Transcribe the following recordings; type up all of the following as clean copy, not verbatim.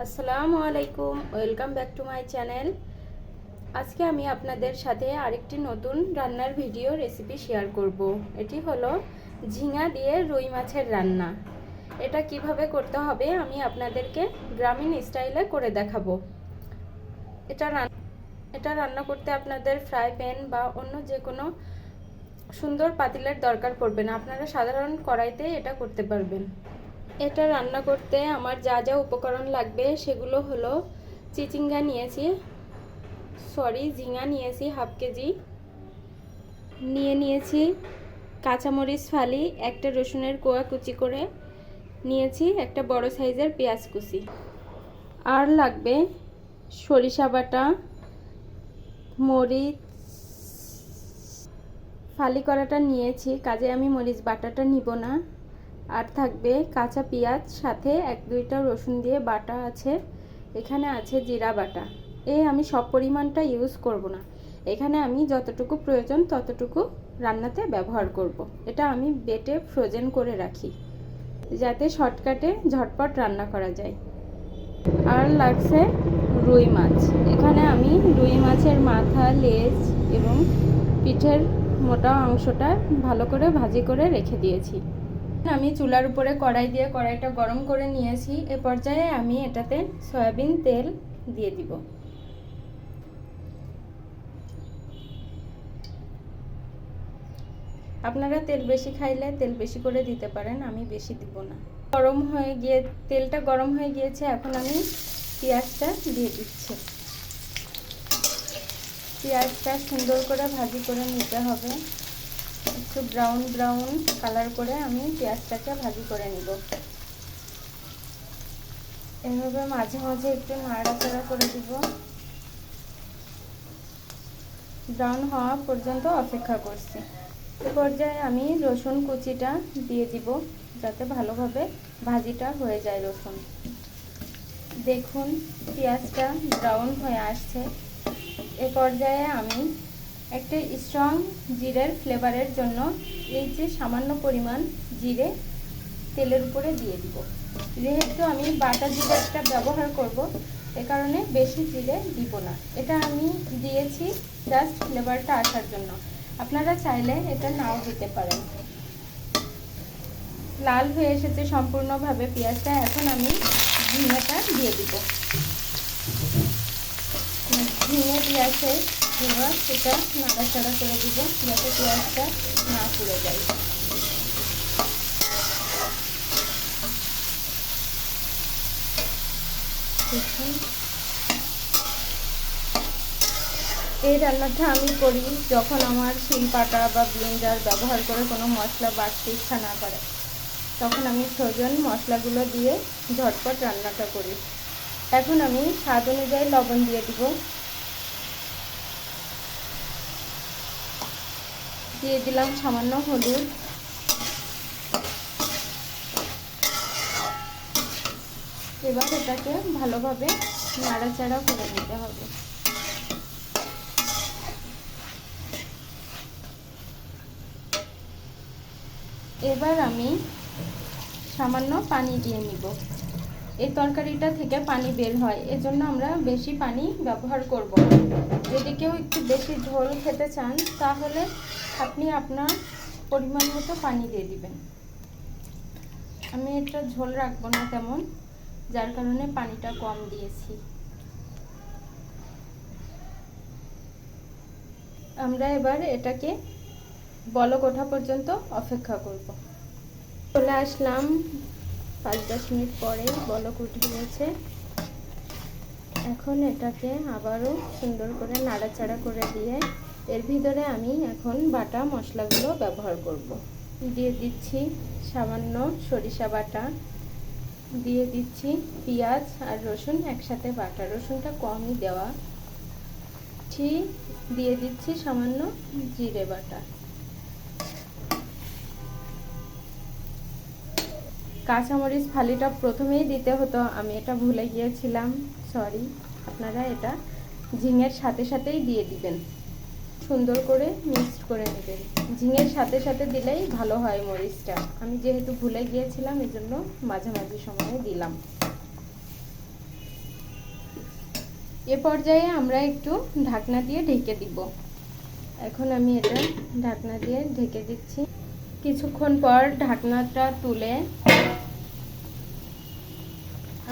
আসসালামু আলাইকুম, welcome back to my channel. আজকে আমি আপনাদের সাথে আরেকটি নতুন রান্নার ভিডিও রেসিপি শেয়ার করব। এটি হলো ঝিঙা দিয়ে রুই মাছের রান্না। এটা কিভাবে করতে হবে আমি আপনাদেরকে গ্রামীণ স্টাইলে করে দেখাবো। এটা রান্না করতে আপনাদের ফ্রাই প্যান বা অন্য যে কোনো সুন্দর পাতিলের দরকার পড়বে না। আপনারা সাধারণ কড়াইতে এটা করতে পারবেন। এটা রান্না করতে আমার যা যা উপকরণ লাগবে সেগুলো হলো ঝিঙা নিয়েছি হাফ কেজি, নিয়েছি কাঁচামরিচ ফালি, একটা রসুনের কোয়া কুচি করে নিয়েছি, একটা বড় সাইজের পেঁয়াজ কুচি, আর লাগবে সরিষা বাটা, মরিচ ফালি করাটা নিয়েছি, কাজে আমি মরিচ বাটাটা নিব না। আর থাকবে কাঁচা পেঁয়াজ, সাথে এক দুইটা রসুন দিয়ে বাটা আছে। এখানে আছে জিরা বাটা। আমি সব পরিমাণটা ইউজ করব না, এখানে আমি যতটুকু প্রয়োজন ততটুকু রান্নাতে ব্যবহার করব। এটা আমি বেটে ফ্রোজেন করে রাখি যাতে শর্টকাটে ঝটপট রান্না করা যায়। আর লাগছে রুই মাছ। এখানে আমি রুই মাছের মাথা, লেজ এবং পিঠের মোটা অংশটা ভালো করে ভাজি করে রেখে দিয়েছি। আমি চুলার উপরে কড়াই দিয়ে কড়াইটা গরম করে নিয়েছি। এ পর্যায়ে আমি এটাতে সয়াবিন তেল দিয়ে দিব। আপনারা তেল বেশি খাইলে তেল বেশি করে দিতে পারেন, আমি বেশি দিব না। তেলটা গরম হয়ে গিয়েছে। এখন আমি পেঁয়াজটা দিয়ে দিচ্ছি। পেঁয়াজটা সুন্দর করে ভাজি করে নিতে হবে। একটু ব্রাউন কালার করে আমি পেঁয়াজটাকে ভাজি করে নিব। এভাবে মাঝে মাঝে একটু নাড়াচাড়া করে দিব। ব্রাউন হওয়া পর্যন্ত অপেক্ষা করছি। এ পর্যায়ে আমি রসুন কুচিটা দিয়ে দিব যাতে ভালোভাবে ভাজিটা হয়ে যায়। রসুন দেখুন পেঁয়াজটা ব্রাউন হয়ে আসছে। এ পর্যায়ে আমি একটা স্ট্রং জিরের ফ্লেভারের জন্য এই যে সামান্য পরিমাণ জিরে তেলের উপরে দিয়ে দিব। যেহেতু আমি বাটা জিরেটা ব্যবহার করব, এ কারণে বেশি জিরে দিব না। এটা আমি দিয়েছি জাস্ট ফ্লেভারটা আসার জন্য। আপনারা চাইলে এটা নাও দিতে পারেন। লাল হয়ে এসেছে সম্পূর্ণভাবে পেঁয়াজটা। এখন আমি ঝিঙাটা দিয়ে দিব। ঝিঙে পেঁয়াজে এবার সেটা নাড়াচাড়া করে দিব যাতে পেঁয়াজটা না পুড়ে যায়। দেখুন এই রান্নাটা আমি করি যখন আমার শিলপাটা বা ব্লেন্ডার ব্যবহার করে কোনো মশলা বাটতে ইচ্ছা না করে, তখন আমি ফ্রোজেন মশলাগুলো দিয়ে ঝটপট রান্নাটা করি। এখন আমি স্বাদ অনুযায়ী লবণ দিয়ে দিব। দিয়ে দিলাম সামান্য হলুদ। এবার এটাকে ভালোভাবে নাড়াচাড়া করে নিতে হবে। এবার আমি সামান্য পানি দিয়ে নিব। এই তরকারিটা থেকে পানি বের হয়, এজন্য আমরা বেশি পানি ব্যবহার করব না। যদি কেউ একটু বেশি ঝোল খেতে চান তাহলে আপনি আপনার পরিমাণ মতো পানি দিয়ে দিবেন। আমি এটা ঝোল রাখবো না তেমন, যার কারণে পানিটা কম দিয়েছি। আমরা এবার এটাকে বলক ওঠা পর্যন্ত অপেক্ষা করব। চলে আসলাম 5-10 মিনিট পরে, বলক উঠে গেছে। এখন এটাকে আবারও সুন্দর করে নাড়াচাড়া করে দিয়ে এর ভিতরে আমি এখন বাটা মশলাগুলো ব্যবহার করব। দিয়ে দিচ্ছি সামান্য সরিষা বাটা, দিয়ে দিচ্ছি পেঁয়াজ আর রসুন একসাথে বাটা, রসুনটা কমই দেওয়া, দিয়ে দিচ্ছি সামান্য জিরে বাটা। কাঁচামরিচ ফালিটা প্রথমেই দিতে হতো, আমি এটা ভুলে গিয়েছিলাম, সরি। আপনারা এটা ঝিঙের সাথে সাথেই দিয়ে দিবেন। সুন্দর করে মিক্সড করে নেবেন। ঝিঙের সাথে সাথে দিলেই ভালো হয় মরিচটা। আমি যেহেতু ভুলে গিয়েছিলাম এজন্য মাঝামাঝি সময়ে দিলাম। এ পর্যায়ে আমরা একটু ঢাকনা দিয়ে ঢেকে দিব। এখন আমি এটা ঢাকনা দিয়ে ঢেকে দিচ্ছি। কিছুক্ষণ পর ঢাকনাটা তুলে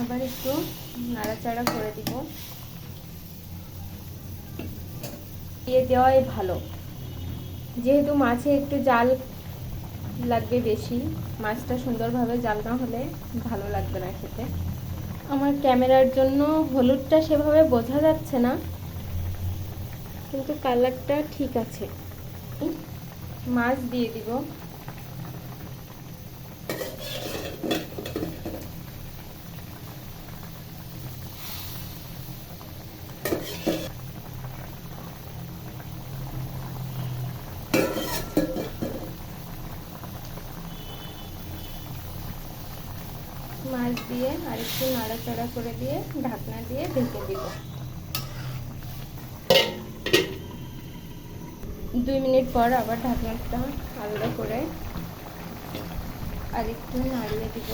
আবার একটু নাড়াচাড়া করে দিব। দিয়ে দেওয়াই ভালো, যেহেতু মাছে একটু জাল লাগবে বেশি। মাছটা সুন্দরভাবে জাল না হলে ভালো লাগবে না খেতে। আমার ক্যামেরার জন্য হলুদটা সেভাবে বোঝা যাচ্ছে না, কিন্তু কালারটা ঠিক আছে। মাছ দিয়ে দিব। মাছ দিয়ে আর একটু নাড়াচাড়া করে দিয়ে ঢাকনা দিয়ে ঢেকে দিব। 2 মিনিট পর আবার ঢাকনাটা আলাদা করে আর একটু নাড়িয়ে দিব।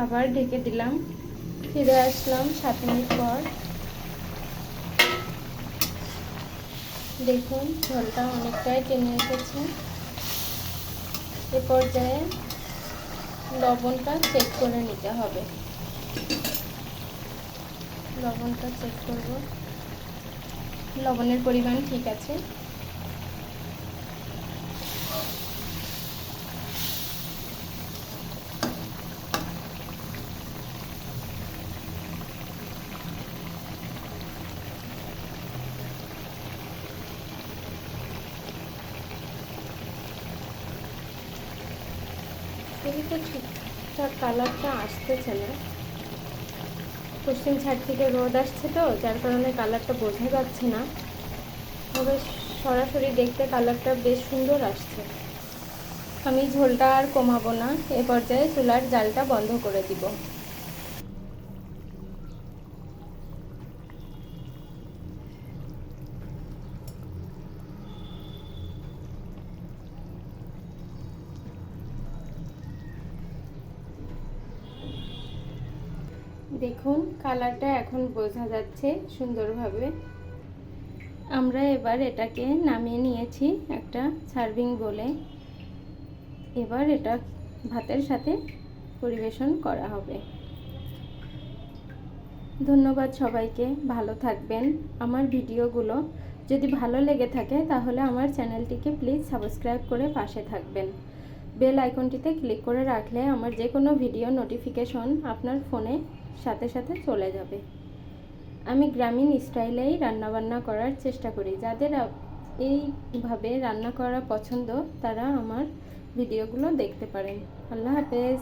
আবার ঢেকে দিলাম। ফিরে আসলাম 7 মিনিট পর। দেখুন ঝোলটা অনেকটাই টেনে এসেছে। এ পর্যায়ে লবণটা চেক করে নিতে হবে। লবণটা চেক করব, লবণের পরিমাণ ঠিক আছে। তো ঠিকঠাক কালারটা আসতেছে না, পশ্চিম সাইড থেকে রোদ আসছে তো, যার কারণে কালারটা বোঝা যাচ্ছে না। তবে সরাসরি দেখতে কালারটা বেশ সুন্দর আসছে। আমি ঝোলটা আর কমাবো না, এ পর্যায়ে চুলার জালটা বন্ধ করে দিব। দেখুন কালারটা এখন বোঝা যাচ্ছে সুন্দরভাবে। আমরা এবার এটাকে নামিয়ে নিয়েছি একটা সার্ভিং বলে। এবার এটা ভাতের সাথে পরিবেশন করা হবে। ধন্যবাদ সবাইকে, ভালো থাকবেন। আমার ভিডিওগুলো যদি ভালো লেগে থাকে তাহলে আমার চ্যানেলটিকে প্লিজ সাবস্ক্রাইব করে পাশে থাকবেন। বেল আইকনটিতে ক্লিক করে রাখলে আমার যে কোনো ভিডিও নোটিফিকেশন আপনার ফোনে সাথে সাথে চলে যাবে। আমি গ্রামীণ স্টাইলেই রান্নাবান্না করার চেষ্টা করি। যাদের এইভাবে রান্না করা পছন্দ তারা আমার ভিডিওগুলো দেখতে পারেন। আল্লাহ হাফেজ।